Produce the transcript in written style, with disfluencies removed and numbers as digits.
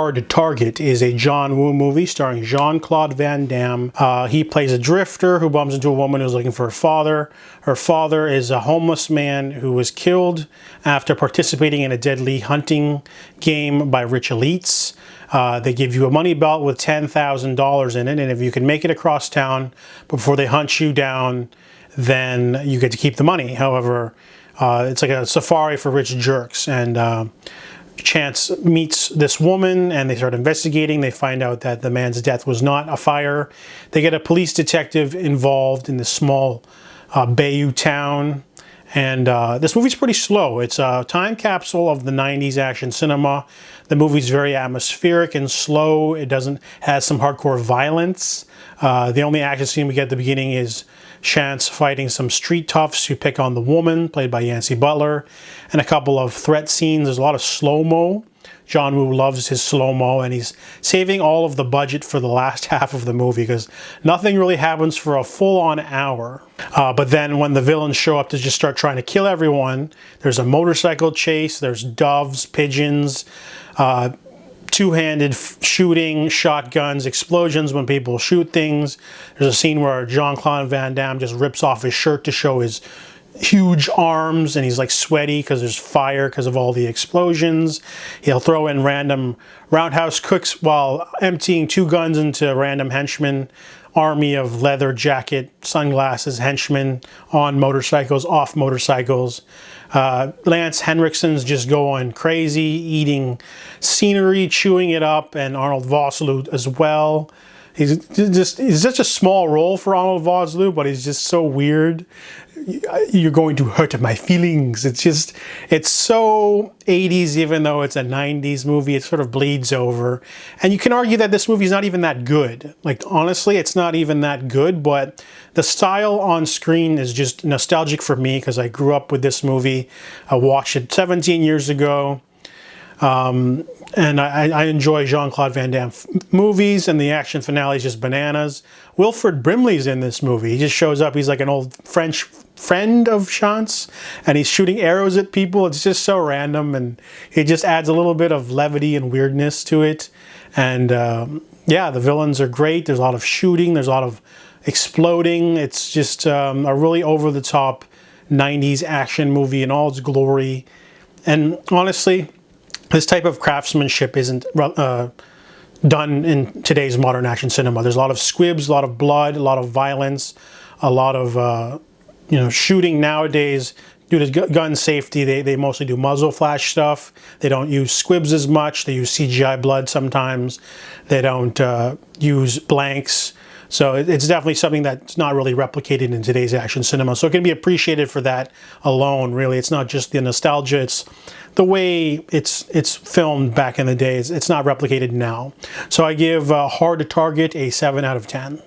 Hard to Target is a John Woo movie starring Jean-Claude Van Damme. He plays a drifter who bumps into a woman who's looking for her father. Her father is a homeless man who was killed after participating in a deadly hunting game by rich elites. They give you a money belt with $10,000 in it, and if you can make it across town before they hunt you down, then you get to keep the money. However, it's like a safari for rich jerks, and Chance meets this woman and they start investigating. They find out that the man's death was not a fire. They get a police detective involved in this small Bayou town. And this movie's pretty slow. It's a time capsule of the 90s action cinema. The movie's very atmospheric and slow. It has some hardcore violence. The only action scene we get at the beginning is Chance fighting some street toughs who pick on the woman, played by Yancy Butler, and a couple of threat scenes. There's a lot of slow-mo. John Woo loves his slow-mo, and he's saving all of the budget for the last half of the movie because nothing really happens for a full-on hour. But then when the villains show up to just start trying to kill everyone, there's a motorcycle chase, there's doves, pigeons, two-handed shooting, shotguns, explosions when people shoot things. There's a scene where Jean-Claude Van Damme just rips off his shirt to show his huge arms, and he's like sweaty because there's fire because of all the explosions. He'll throw in random roundhouse kicks while emptying two guns into random henchmen. Army of leather jacket, sunglasses, henchmen on motorcycles, off motorcycles. Lance Henriksen's just going crazy, eating scenery, chewing it up, and Arnold Vosloo as well. He's such a small role for Arnold Vosloo, but he's just so weird. You're going to hurt my feelings. It's so 80s, even though it's a 90s movie. It sort of bleeds over. And you can argue that this movie's not even that good. Like, honestly, it's not even that good, but the style on screen is just nostalgic for me because I grew up with this movie. I watched it 17 years ago. And I enjoy Jean-Claude Van Damme movies, and the action finale is just bananas. Wilfred Brimley's in this movie. He just shows up. He's like an old French friend of Chance, and he's shooting arrows at people. It's just so random, and it just adds a little bit of levity and weirdness to it. And yeah, the villains are great. There's a lot of shooting. There's a lot of exploding. It's just a really over-the-top 90s action movie in all its glory. And honestly, this type of craftsmanship isn't done in today's modern action cinema. There's a lot of squibs, a lot of blood, a lot of violence, a lot of shooting nowadays. Due to gun safety, they mostly do muzzle flash stuff. They don't use squibs as much. They use CGI blood sometimes. They don't use blanks. So it's definitely something that's not really replicated in today's action cinema. So it can be appreciated for that alone, really. It's not just the nostalgia, it's the way it's filmed back in the days. It's not replicated now. So I give Hard to Target a 7 out of 10.